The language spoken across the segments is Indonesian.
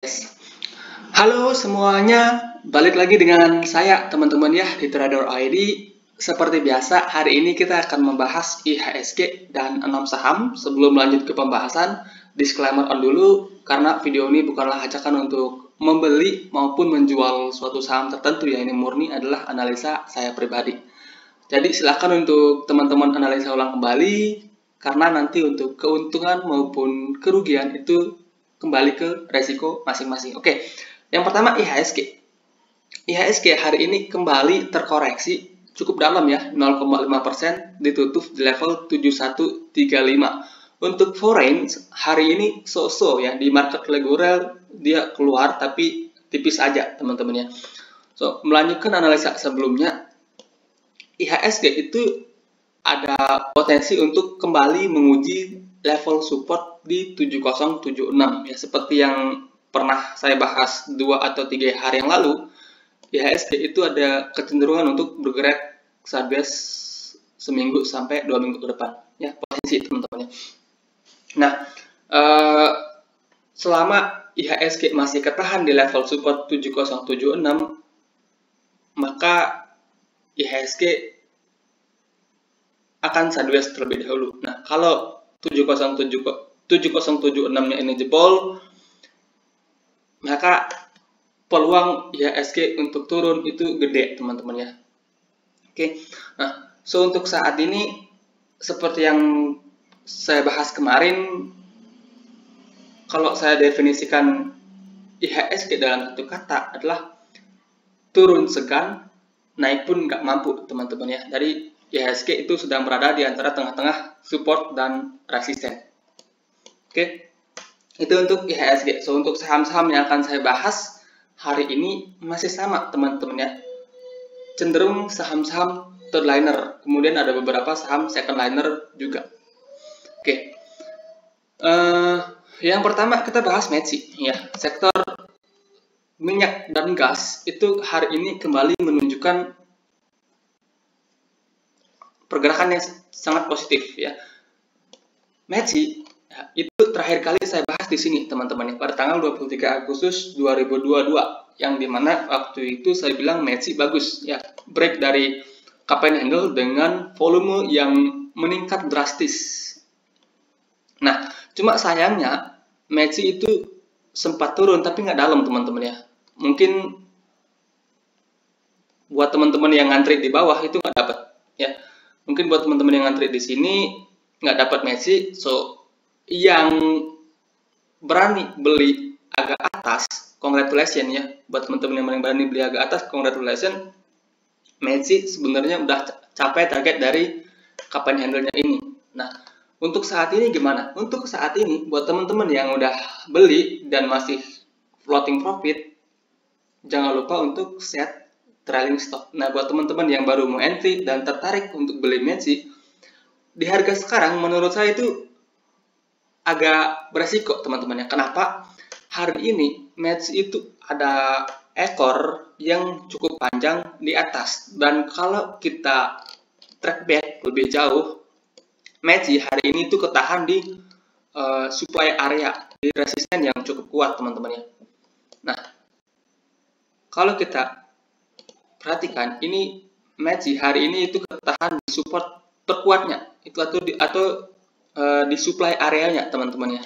Yes. Halo semuanya, balik lagi dengan saya teman-teman ya di Trader ID. Seperti biasa, hari ini kita akan membahas IHSG dan 6 saham. Sebelum lanjut ke pembahasan, disclaimer on dulu karena video ini bukanlah ajakan untuk membeli maupun menjual suatu saham tertentu ya, ini murni adalah analisa saya pribadi. Jadi silakan untuk teman-teman analisa ulang kembali karena nanti untuk keuntungan maupun kerugian itu kembali ke resiko masing-masing. Oke, yang pertama IHSG. IHSG hari ini kembali terkoreksi cukup dalam ya, 0,5% ditutup di level 7135. Untuk foreign hari ini so-so ya, di market reguler dia keluar tapi tipis aja teman-teman ya. So, melanjutkan analisa sebelumnya, IHSG itu ada potensi untuk kembali menguji level support di 7076 ya, seperti yang pernah saya bahas 2 atau 3 hari yang lalu. IHSG itu ada kecenderungan untuk bergerak sideways seminggu sampai 2 minggu ke depan ya, potensi teman-teman. Nah, selama IHSG masih ketahan di level support 7076, maka IHSG akan sideways terlebih dahulu. Nah, kalau 7076-nya ini jebol, maka peluang IHSG untuk turun itu gede, teman-teman ya. Oke. Nah, so untuk saat ini seperti yang saya bahas kemarin, kalau saya definisikan IHSG dalam satu kata adalah turun segan, naik pun nggak mampu, teman-teman ya. Dari IHSG itu sedang berada di antara tengah-tengah support dan resisten. Oke, itu untuk IHSG. So, untuk saham-saham yang akan saya bahas hari ini masih sama teman-teman ya. Cenderung saham-saham third liner. Kemudian ada beberapa saham second liner juga. Oke. Yang pertama kita bahas METSI ya. Sektor minyak dan gas itu hari ini kembali menunjukkan pergerakan yang sangat positif ya. METSI ya, itu terakhir kali saya bahas di sini teman-teman ya, pada tanggal 23 Agustus 2022 yang dimana waktu itu saya bilang METSI bagus ya, break dari cup and handle dengan volume yang meningkat drastis. Nah, cuma sayangnya METSI itu sempat turun tapi nggak dalam teman-teman ya. Mungkin buat teman-teman yang ngantri di bawah itu nggak dapat ya. Mungkin buat teman-teman yang ngantri di sini nggak dapat METSI, so yang berani beli agak atas, congratulations ya. Buat teman-teman yang berani beli agak atas, congratulations. METSI sebenarnya udah capai target dari cup and handle-nya ini. Nah, untuk saat ini gimana? Untuk saat ini buat teman-teman yang udah beli dan masih floating profit, jangan lupa untuk set trailing stop. Nah, buat teman-teman yang baru mau entry dan tertarik untuk beli METSI, di harga sekarang menurut saya itu agak beresiko teman-teman ya. Kenapa? Hari ini METSI itu ada ekor yang cukup panjang di atas. Dan kalau kita track back lebih jauh, METSI hari ini itu ketahan di supply area, di resisten yang cukup kuat teman-teman ya. Nah, kalau kita perhatikan ini METSI hari ini itu ketahan di support terkuatnya itu di supply areanya teman-teman ya.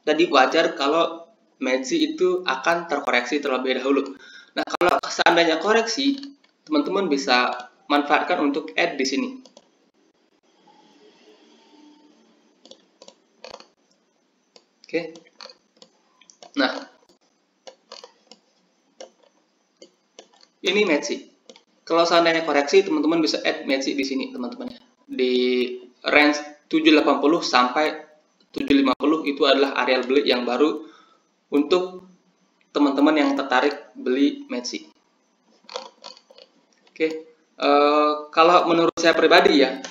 Jadi wajar kalau METSI itu akan terkoreksi terlebih dahulu. Nah, kalau seandainya koreksi, teman-teman bisa manfaatkan untuk add di sini. Oke. Nah, ini METSI. Kalau seandainya koreksi, teman-teman bisa add METSI di sini, teman-teman ya. Di range 780 sampai 750 itu adalah area beli yang baru untuk teman-teman yang tertarik beli METSI. Oke. Kalau menurut saya pribadi ya,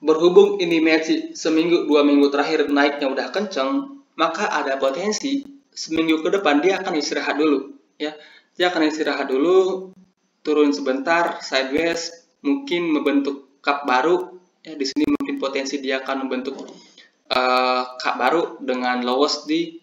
berhubung ini METSI seminggu 2 minggu terakhir naiknya udah kenceng, maka ada potensi seminggu ke depan dia akan istirahat dulu ya. Dia akan istirahat dulu, turun sebentar, sideways, mungkin membentuk cup baru ya. Di sini mungkin potensi dia akan membentuk cup baru dengan lowest di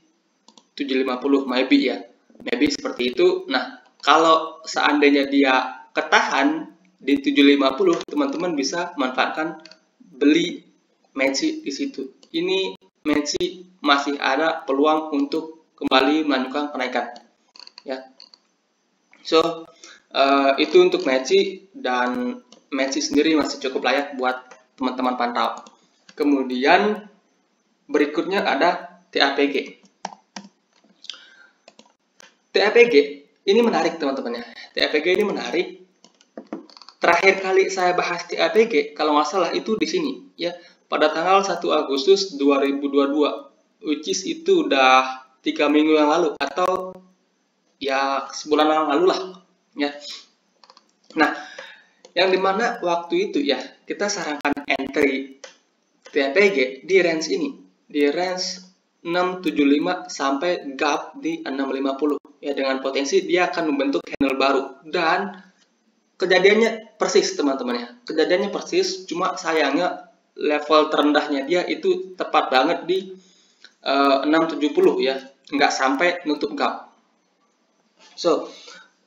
750, maybe ya, maybe seperti itu. Nah, kalau seandainya dia ketahan di 750, teman-teman bisa manfaatkan beli Messi di situ. Ini Messi masih ada peluang untuk kembali melanjutkan kenaikan, ya. So itu untuk Messi, dan Messi sendiri masih cukup layak buat teman-teman pantau. Kemudian berikutnya ada TAPG. TAPG ini menarik teman-teman ya. TAPG ini menarik. Terakhir kali saya bahas TAPG kalau nggak salah itu di sini ya, pada tanggal 1 Agustus 2022, which is itu udah 3 minggu yang lalu atau ya sebulan yang lalu lah ya. Nah, yang dimana waktu itu ya kita sarankan entry TAPG di range ini, di range 675 sampai gap di 650 ya, dengan potensi dia akan membentuk candle baru. Dan kejadiannya persis teman-teman ya, kejadiannya persis, cuma sayangnya level terendahnya dia itu tepat banget di 670 ya, nggak sampai nutup gap. So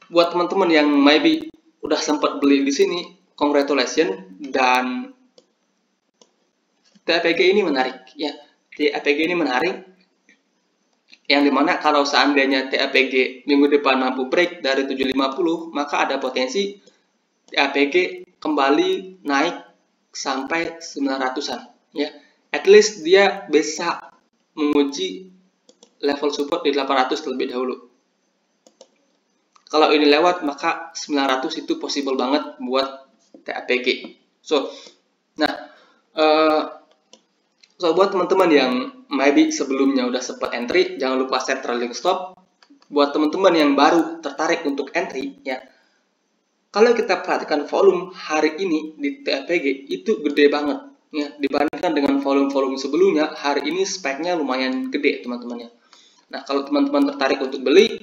buat teman-teman yang maybe udah sempat beli di sini, congratulations. Dan TAPG ini menarik ya, TAPG ini menarik, yang dimana kalau seandainya TAPG minggu depan mampu break dari 750, maka ada potensi TAPG kembali naik sampai 900-an ya. At least dia bisa menguji level support di 800 terlebih dahulu. Kalau ini lewat, maka 900 itu possible banget buat TAPG. So buat teman-teman yang maybe sebelumnya udah sempat entry, jangan lupa set trailing stop. Buat teman-teman yang baru tertarik untuk entry ya, kalau kita perhatikan volume hari ini di TAPG itu gede banget ya, dibandingkan dengan volume-volume sebelumnya. Hari ini speknya lumayan gede teman-teman ya. Nah, kalau teman-teman tertarik untuk beli,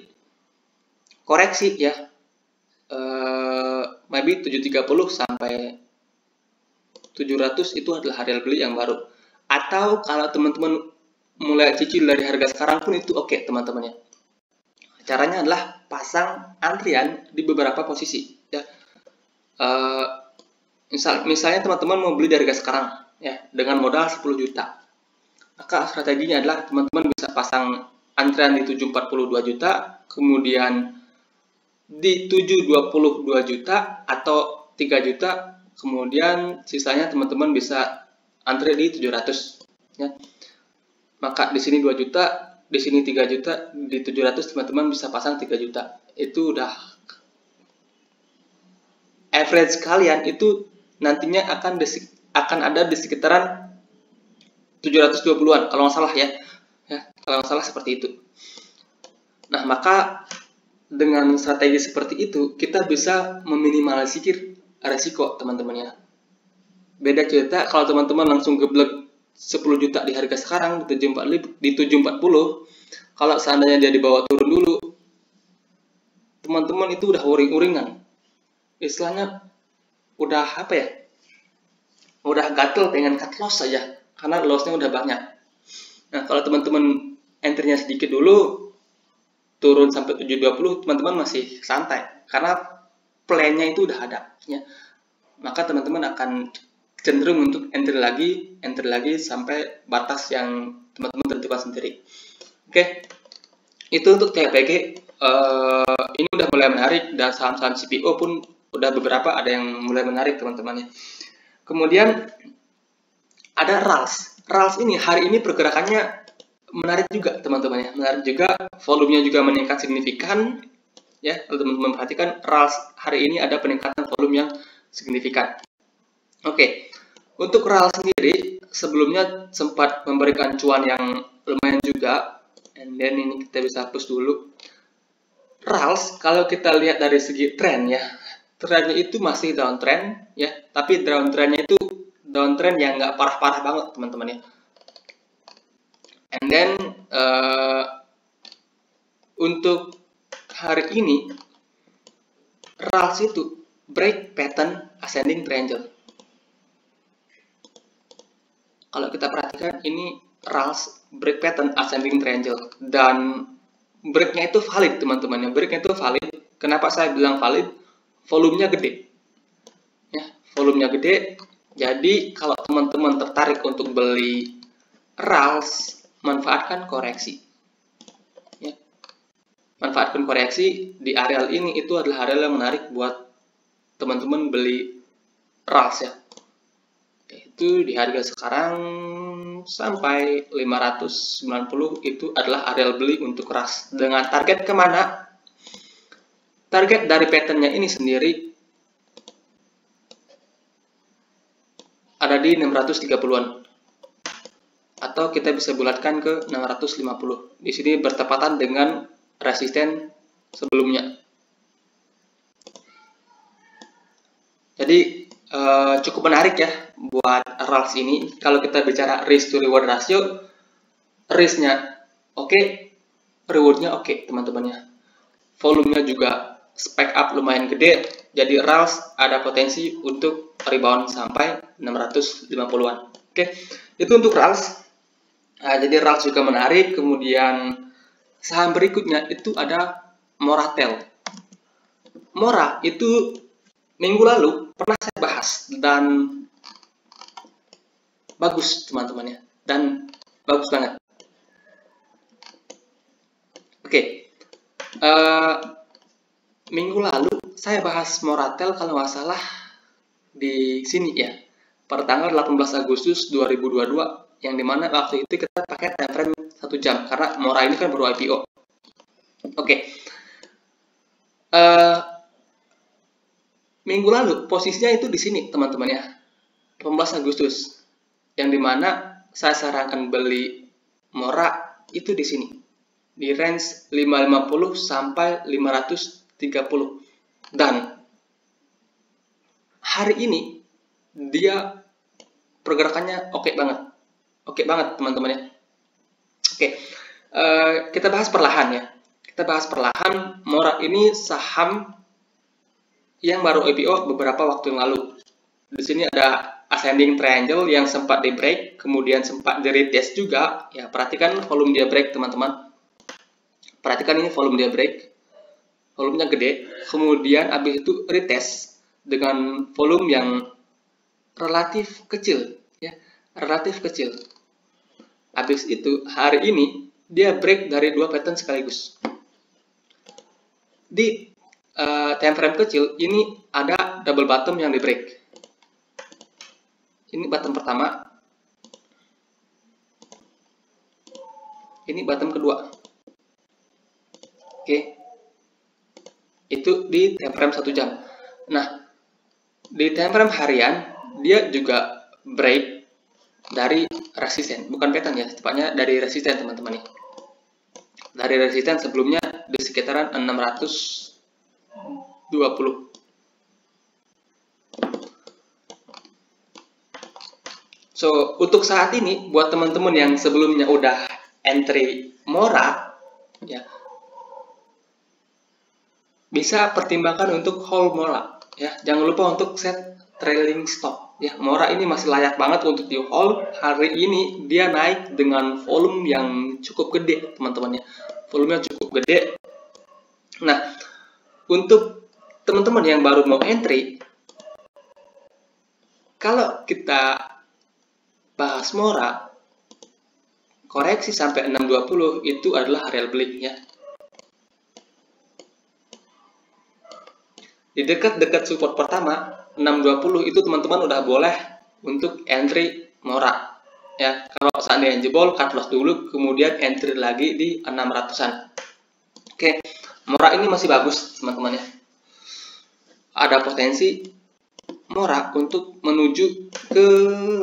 koreksi ya, maybe 730 sampai 700 itu adalah area beli yang baru. Atau kalau teman-teman mulai cicil dari harga sekarang pun itu oke teman-teman ya. Caranya adalah pasang antrian di beberapa posisi ya. Misalnya teman-teman mau beli dari harga sekarang ya dengan modal 10 juta. Maka strateginya adalah teman-teman bisa pasang antrian di 742 juta, kemudian di 722 juta atau 3 juta, kemudian sisanya teman-teman bisa antri di 700 ya. Maka di sini 2 juta, di sini 3 juta, di 700 teman-teman bisa pasang 3 juta. Itu udah average kalian itu nantinya akan ada di sekitaran 720-an kalau nggak salah ya. Kalau nggak salah seperti itu. Nah, maka dengan strategi seperti itu kita bisa meminimalisir resiko teman-teman ya. Beda cerita kalau teman-teman langsung geblek 10 juta di harga sekarang di 740, kalau seandainya dia dibawa turun dulu, teman-teman itu udah uring-uringan. Istilahnya udah apa ya? Udah gatel pengen cut loss saja karena lossnya udah banyak. Nah, kalau teman-teman entry-nya sedikit dulu, turun sampai 720, teman-teman masih santai karena plan-nya itu udah ada ya. Maka teman-teman akan cenderung untuk entry lagi sampai batas yang teman-teman tentukan sendiri. Oke, itu untuk TAPG. Ini udah mulai menarik, dan saham-saham CPO pun udah beberapa ada yang mulai menarik teman-teman ya. Kemudian ada RALS. RALS ini hari ini pergerakannya menarik juga teman-teman ya, menarik juga, volumenya juga meningkat signifikan ya. Kalau teman-teman perhatikan RALS hari ini ada peningkatan volume yang signifikan. Oke. Untuk RALS sendiri sebelumnya sempat memberikan cuan yang lumayan juga, and then ini kita bisa hapus dulu. RALS kalau kita lihat dari segi tren ya, trennya itu masih downtrend ya, tapi downtrendnya itu downtrend yang nggak parah-parah banget teman-teman ya. And then untuk hari ini RALS itu break pattern ascending triangle. Kalau kita perhatikan ini RALS break pattern ascending triangle, dan breaknya itu valid teman-teman. Yang breaknya itu valid. Kenapa saya bilang valid? Volumenya gede, ya, volumenya gede. Jadi kalau teman-teman tertarik untuk beli RALS, manfaatkan koreksi, ya. Manfaatkan koreksi di areal ini, itu adalah areal yang menarik buat teman-teman beli RALS, ya. Itu di harga sekarang sampai 590 itu adalah areal beli untuk RALS. Dengan target kemana? Target dari patternnya ini sendiri ada di 630-an, atau kita bisa bulatkan ke 650. Di sini bertepatan dengan resisten sebelumnya. Jadi cukup menarik ya buat RALS ini. Kalau kita bicara risk to reward ratio, risknya oke, rewardnya oke teman-temannya. Volumenya juga spec up lumayan gede, jadi RALS ada potensi untuk rebound sampai 650-an. Oke, itu untuk RALS. Nah, jadi RALS juga menarik. Kemudian saham berikutnya itu ada Moratel. Mora itu minggu lalu pernah saya bahas dan bagus teman-teman ya, dan bagus banget. Oke, minggu lalu saya bahas Moratel kalau nggak salah di sini ya, pada tanggal 18 Agustus 2022, yang dimana waktu itu kita pakai time frame 1 jam karena Mora ini kan baru IPO. Oke. Minggu lalu posisinya itu di sini teman-teman ya, 18 Agustus, yang dimana saya sarankan beli Mora itu di sini, di range 550 sampai 530, dan hari ini dia pergerakannya oke banget teman-teman ya. Oke, kita bahas perlahan ya. Kita bahas perlahan. Mora ini saham yang baru IPO beberapa waktu yang lalu. Di sini ada ascending triangle yang sempat di break, kemudian sempat di retest juga. Ya, perhatikan volume dia break teman-teman. Perhatikan ini volume dia break, volumenya gede. Kemudian habis itu retest dengan volume yang relatif kecil, ya, relatif kecil. Habis itu hari ini dia break dari 2 pattern sekaligus. Di time frame kecil ini ada double bottom yang di break. Ini bottom pertama, ini bottom kedua. Oke, itu di time frame 1 jam. Nah, di time frame harian dia juga break dari resisten, bukan pattern ya, tepatnya dari resisten teman-teman nih. Dari resisten sebelumnya di sekitaran 620. So, untuk saat ini buat teman-teman yang sebelumnya udah entry Mora ya, bisa pertimbangkan untuk hold Mora ya. Jangan lupa untuk set trailing stop ya. Mora ini masih layak banget untuk di hold. Hari ini dia naik dengan volume yang cukup gede teman-teman ya. Volumenya cukup gede. Nah, untuk teman-teman yang baru mau entry, kalau kita bahas Mora, koreksi sampai 620 itu adalah areal beli ya. Di dekat-dekat support pertama 620 itu teman-teman udah boleh untuk entry Mora ya. Kalau seandainya jebol, cut loss dulu, kemudian entry lagi di 600-an. Oke, Mora ini masih bagus teman-teman ya. Ada potensi Mora untuk menuju ke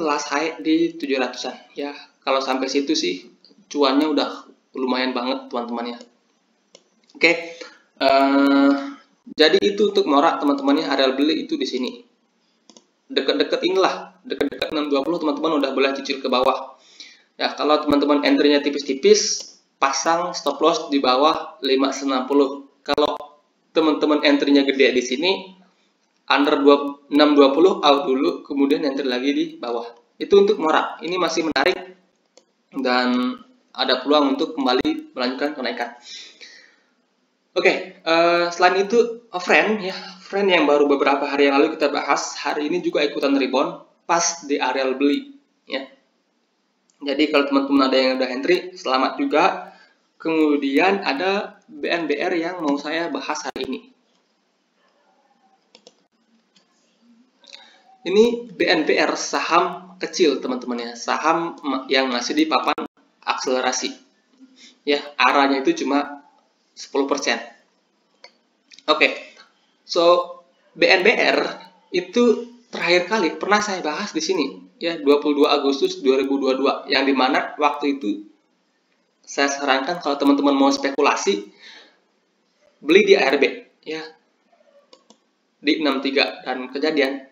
last high di 700-an ya. Kalau sampai situ sih cuannya udah lumayan banget teman-teman ya. Oke, jadi itu untuk Mora teman-teman ya. Areal beli itu di sini. Dekat-dekat inilah, dekat-dekat 620 teman-teman udah boleh cicil ke bawah. Ya, kalau teman-teman entry-nya tipis-tipis, pasang stop loss di bawah 590. Kalau teman-teman entry-nya gede di sini, under 620 out dulu, kemudian entry lagi di bawah. Itu untuk Mora. Ini masih menarik. dan ada peluang untuk kembali melanjutkan kenaikan. Oke, selain itu friend yang baru beberapa hari yang lalu kita bahas, hari ini juga ikutan rebound pas di area beli ya. Jadi kalau teman-teman ada yang udah entry, selamat juga. Kemudian ada BNBR yang mau saya bahas hari ini. Ini BNBR saham kecil teman-teman ya, saham yang masih di papan akselerasi. Ya, arahnya itu cuma 10%. Oke. So, BNBR itu terakhir kali pernah saya bahas di sini ya, 22 Agustus 2022, yang dimana waktu itu saya sarankan kalau teman-teman mau spekulasi beli di ARB ya, di 63, dan kejadian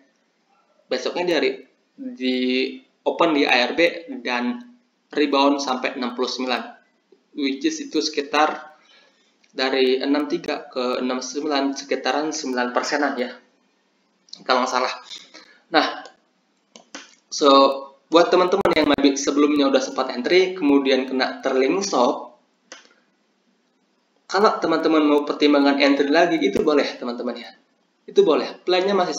besoknya di open di ARB dan rebound sampai 69, which is itu sekitar dari 63 ke 69 sekitaran 9%-an ya, kalau nggak salah. Nah, so buat teman-teman yang maybe sebelumnya udah sempat entry kemudian kena trailing stop, kalau teman-teman mau pertimbangan entry lagi itu boleh teman-teman ya, itu boleh. Plan-nya masih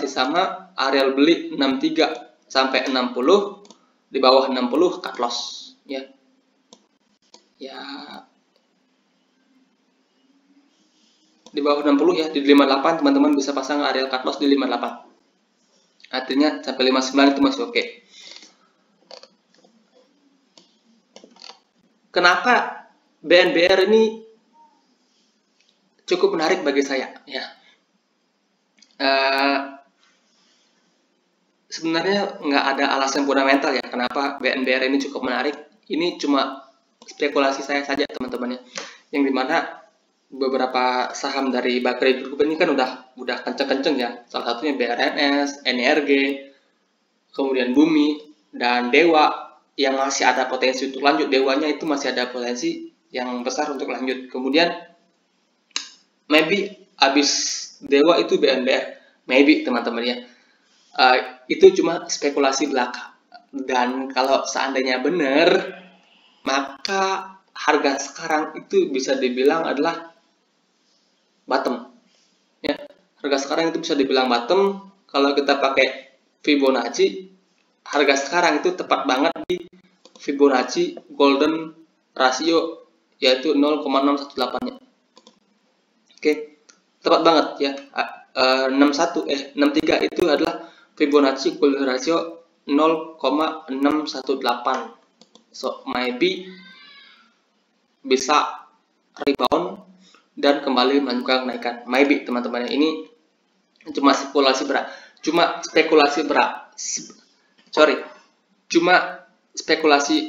sama, area beli 63 sampai 60, di bawah 60 cut loss ya. Di bawah 60 ya, di 58 teman-teman bisa pasang area cut loss di 58. Artinya sampai 59 itu masih oke. Kenapa BNBR ini cukup menarik bagi saya ya? Sebenarnya nggak ada alasan fundamental ya kenapa BNBR ini cukup menarik. Ini cuma spekulasi saya saja teman-teman ya, yang dimana beberapa saham dari Bakri Group ini kan udah kenceng-kenceng ya. Salah satunya BRNS, NRG, kemudian Bumi, dan Dewa yang masih ada potensi untuk lanjut. Dewanya itu masih ada potensi yang besar untuk lanjut. Kemudian maybe abis Dewa itu BNBR, maybe teman-teman ya. Itu cuma spekulasi belaka. Dan kalau seandainya benar, maka harga sekarang itu bisa dibilang adalah bottom ya. Harga sekarang itu bisa dibilang bottom. Kalau kita pakai Fibonacci, harga sekarang itu tepat banget di Fibonacci golden ratio, yaitu 0,618 nya. Oke, tepat banget ya. 63 itu adalah Fibonacci golden ratio 0,618. So maybe bisa rebound dan kembali melanjutkan kenaikan. Maybe teman-teman, ini cuma spekulasi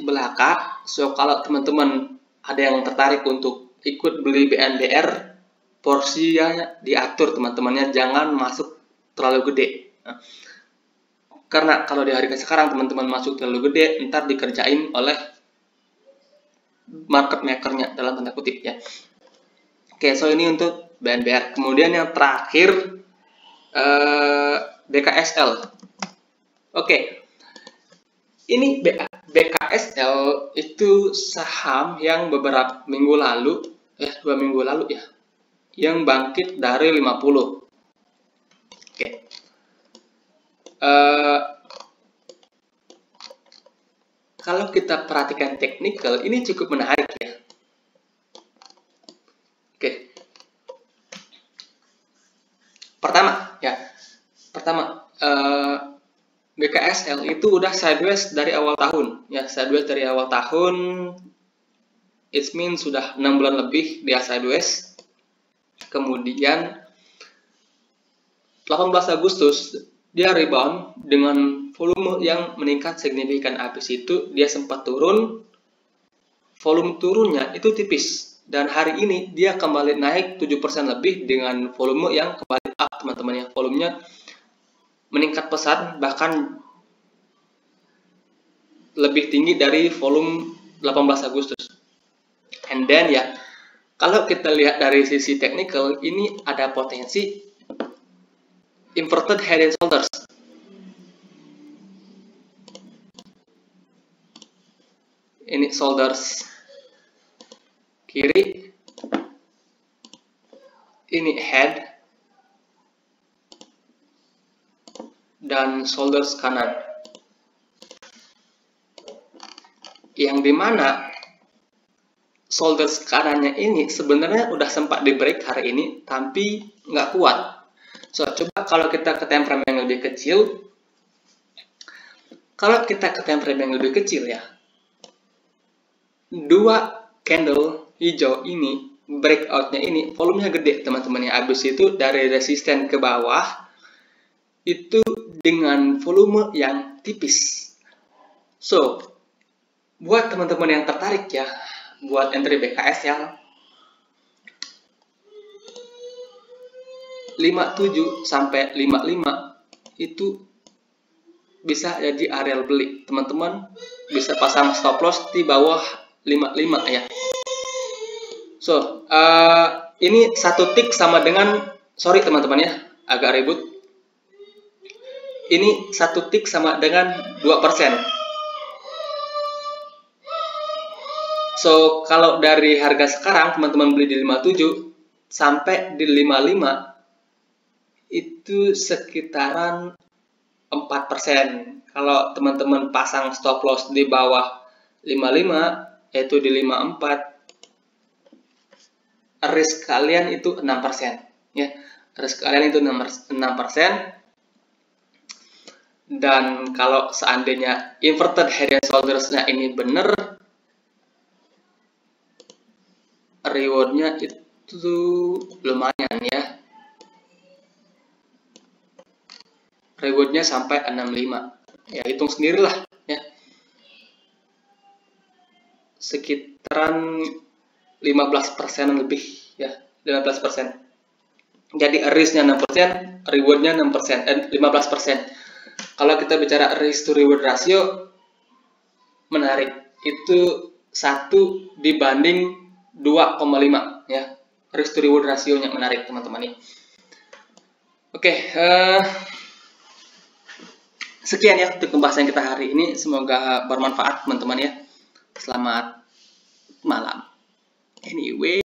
belaka. So kalau teman-teman ada yang tertarik untuk ikut beli BNBR, porsinya diatur teman-temannya, jangan masuk terlalu gede. Karena kalau di hari sekarang teman-teman masuk terlalu gede, ntar dikerjain oleh market makernya dalam tanda kutip ya. Oke, so ini untuk BNBR. Kemudian yang terakhir BKSL. Oke, ini BKSL itu saham yang beberapa minggu lalu, 2 minggu lalu ya, yang bangkit dari 50. Oke. Kalau kita perhatikan teknikal, ini cukup menarik ya. Oke. Pertama, BKSL itu udah sideways dari awal tahun ya, sideways dari awal tahun. It means sudah 6 bulan lebih dia sideways. Kemudian 18 Agustus dia rebound dengan volume yang meningkat signifikan. Habis itu dia sempat turun, volume turunnya itu tipis, dan hari ini dia kembali naik 7% lebih dengan volume yang kembali up teman-teman ya. Volumenya meningkat pesat, bahkan lebih tinggi dari volume 18 Agustus. And then ya, kalau kita lihat dari sisi technical, ini ada potensi inverted head and shoulders. ini shoulders kiri, ini head, dan shoulders kanan. Yang dimana shoulders kanannya ini sebenarnya udah sempat di break hari ini, tapi nggak kuat. So, coba kalau kita ke time frame yang lebih kecil, ya, dua candle hijau ini, breakoutnya ini, volumenya gede teman-teman ya. Abis itu dari resisten ke bawah, itu dengan volume yang tipis. So, buat teman-teman yang tertarik ya, buat entry BKS yang 57 sampai 55 itu bisa jadi area beli. Teman-teman bisa pasang stop loss di bawah 55 ya. So, ini satu tick sama dengan, sorry teman-teman ya, agak ribut. Ini satu tick sama dengan 2%. So, kalau dari harga sekarang teman-teman beli di 57 sampai di 55 itu sekitaran 4%. Kalau teman-teman pasang stop loss di bawah 55 yaitu di 54, risk kalian itu 6% ya. Risk kalian itu 6%. Dan kalau seandainya inverted head and shoulders-nya ini benar, rewardnya itu lumayan ya, rewardnya sampai 65 ya, hitung sendirilah ya, sekitaran 15% lebih ya, 15%. Jadi risknya 6%, rewardnya 6%, 15%. Kalau kita bicara risk to reward rasio, menarik, itu 1 dibanding 2,5 ya, risk to reward rasionya menarik teman-teman ya. Oke, sekian ya untuk pembahasan kita hari ini, semoga bermanfaat teman-teman ya. Selamat malam. Anyway.